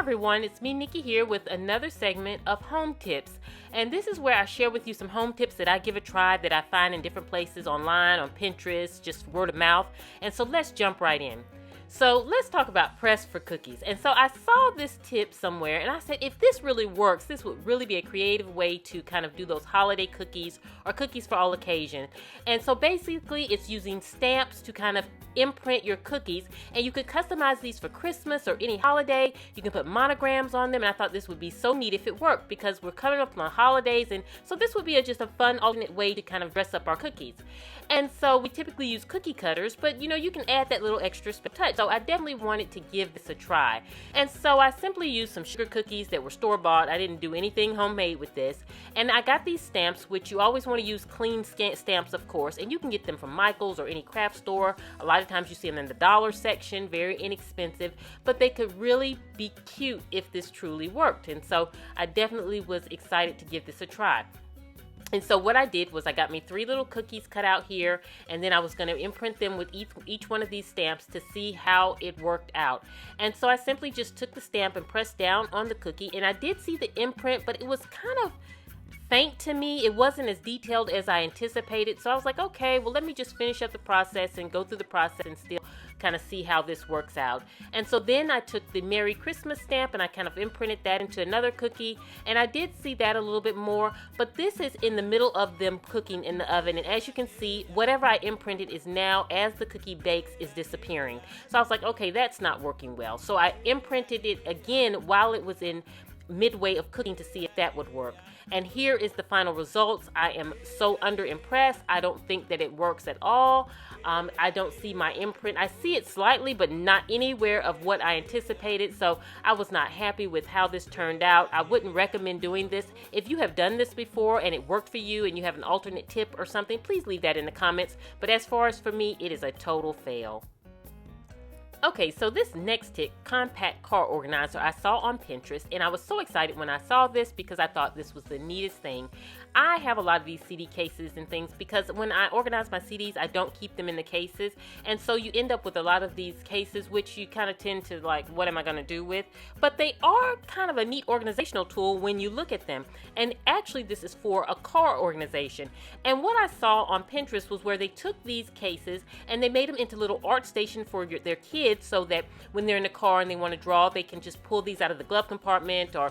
everyone, it's me Nikki here with another segment of Home Tips. And this is where I share with you some home tips that I give a try that I find in different places online, on Pinterest, just word of mouth. And so let's jump right in. So let's talk about press for cookies. And so I saw this tip somewhere and I said, if this really works, this would really be a creative way to kind of do those holiday cookies or cookies for all occasions. And so basically it's using stamps to kind of imprint your cookies, and you could customize these for Christmas or any holiday. You can put monograms on them, and I thought this would be so neat if it worked because we're coming up on holidays, and so this would be just a fun alternate way to kind of dress up our cookies. And so we typically use cookie cutters, but you can add that little extra touch. So I definitely wanted to give this a try. And so I simply used some sugar cookies that were store-bought. I didn't do anything homemade with this. And I got these stamps, which you always want to use clean stamps, of course, and you can get them from Michael's or any craft store. A lot of times you see them in the dollar section, very inexpensive, but they could really be cute if this truly worked. And so I definitely was excited to give this a try. And so what I did was I got me 3 little cookies cut out here, and then I was going to imprint them with each one of these stamps to see how it worked out. And so I simply just took the stamp and pressed down on the cookie, and I did see the imprint, but it was kind of faint to me. It wasn't as detailed as I anticipated. So I was like, okay, well, let me just finish up the process and go through the process and still kind of see how this works out. And so then I took the Merry Christmas stamp and I kind of imprinted that into another cookie, and I did see that a little bit more, but this is in the middle of them cooking in the oven, and as you can see, whatever I imprinted is now, as the cookie bakes, is disappearing. So I was like, okay, that's not working well. So I imprinted it again while it was in midway of cooking to see if that would work. And here is the final results. I am so under impressed. I don't think that it works at all. I don't see my imprint. I see it slightly, but not anywhere of what I anticipated. So I was not happy with how this turned out. I wouldn't recommend doing this. If you have done this before and it worked for you and you have an alternate tip or something, please leave that in the comments. But as far as for me, it is a total fail. Okay, so this next tip, compact car organizer, I saw on Pinterest, and I was so excited when I saw this because I thought this was the neatest thing. I have a lot of these CD cases and things because when I organize my CDs, I don't keep them in the cases, and so you end up with a lot of these cases, which you kind of tend to like, what am I going to do with? But they are kind of a neat organizational tool when you look at them, and actually this is for a car organization. And what I saw on Pinterest was where they took these cases and they made them into little art stations for their kids, so that when they're in the car and they want to draw, they can just pull these out of the glove compartment or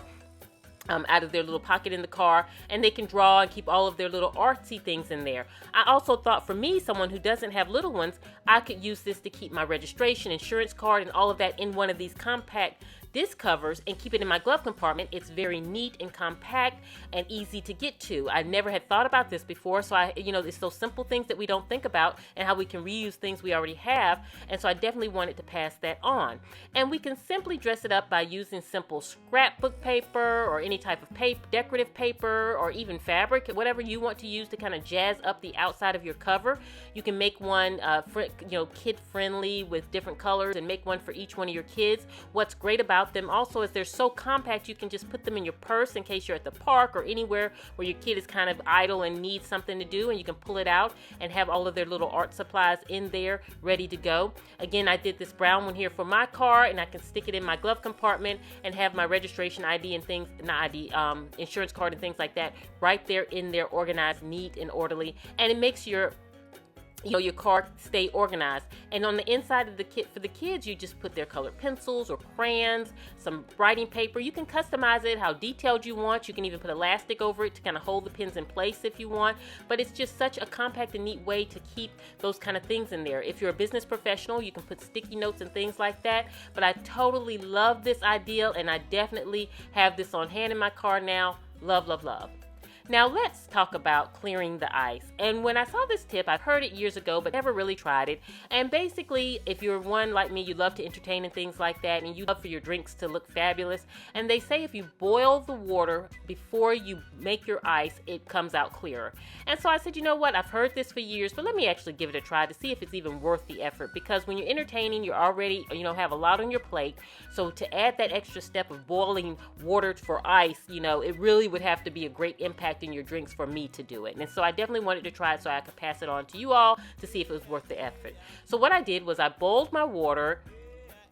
out of their little pocket in the car, and they can draw and keep all of their little artsy things in there. I also thought for me, someone who doesn't have little ones, I could use this to keep my registration, insurance card, and all of that in one of these compact disc covers and keep it in my glove compartment. It's very neat and compact and easy to get to. I never had thought about this before, so it's those simple things that we don't think about and how we can reuse things we already have, and so I definitely wanted to pass that on. And we can simply dress it up by using simple scrapbook paper or any type of paper, decorative paper, or even fabric, whatever you want to use to kind of jazz up the outside of your cover. You can make one kid friendly with different colors and make one for each one of your kids. What's great about them also is they're so compact, you can just put them in your purse in case you're at the park or anywhere where your kid is kind of idle and needs something to do, and you can pull it out and have all of their little art supplies in there ready to go. Again, I did this brown one here for my car, and I can stick it in my glove compartment and have my registration ID and things, insurance card and things like that right there in there, organized, neat and orderly, and it makes your car stay organized. And on the inside of the kit for the kids, you just put their colored pencils or crayons, some writing paper. You can customize it how detailed you want. You can even put elastic over it to kind of hold the pins in place if you want. But it's just such a compact and neat way to keep those kind of things in there. If you're a business professional, you can put sticky notes and things like that. But I totally love this idea, and I definitely have this on hand in my car now. Love, love, love. Now let's talk about clearing the ice. And when I saw this tip, I've heard it years ago, but never really tried it. And basically, if you're one like me, you love to entertain and things like that, and you love for your drinks to look fabulous. And they say if you boil the water before you make your ice, it comes out clearer. And so I said, you know what? I've heard this for years, but let me actually give it a try to see if it's even worth the effort. Because when you're entertaining, you're already, have a lot on your plate. So to add that extra step of boiling water for ice, it really would have to be a great impact in your drinks for me to do it. And so I definitely wanted to try it so I could pass it on to you all to see if it was worth the effort. So what I did was I boiled my water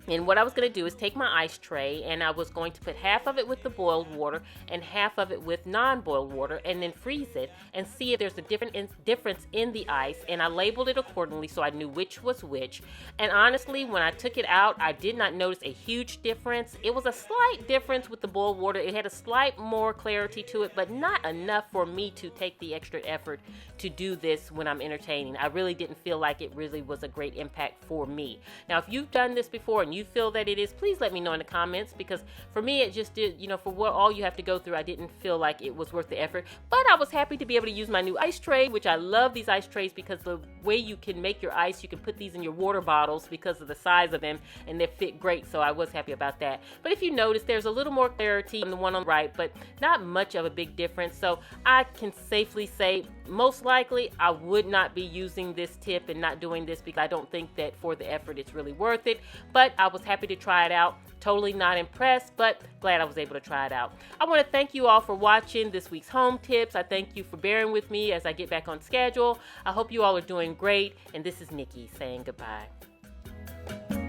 And what I was going to do is take my ice tray, and I was going to put half of it with the boiled water and half of it with non-boiled water, and then freeze it and see if there's a difference in the ice. And I labeled it accordingly so I knew which was which. And honestly, when I took it out, I did not notice a huge difference. It was a slight difference with the boiled water. It had a slight more clarity to it, but not enough for me to take the extra effort to do this when I'm entertaining. I really didn't feel like it really was a great impact for me. Now, if you've done this before and you feel that it is, please let me know in the comments, because for me it just did, for what all you have to go through, I didn't feel like it was worth the effort. But I was happy to be able to use my new ice tray, which I love these ice trays because the way you can make your ice, you can put these in your water bottles because of the size of them, and they fit great, so I was happy about that. But if you notice, there's a little more clarity on the one on the right, but not much of a big difference. So I can safely say most likely I would not be using this tip and not doing this, because I don't think that for the effort it's really worth it. But I was happy to try it out. Totally not impressed, but glad I was able to try it out. I want to thank you all for watching this week's home tips. I thank you for bearing with me as I get back on schedule. I hope you all are doing great, and this is Nikki saying goodbye.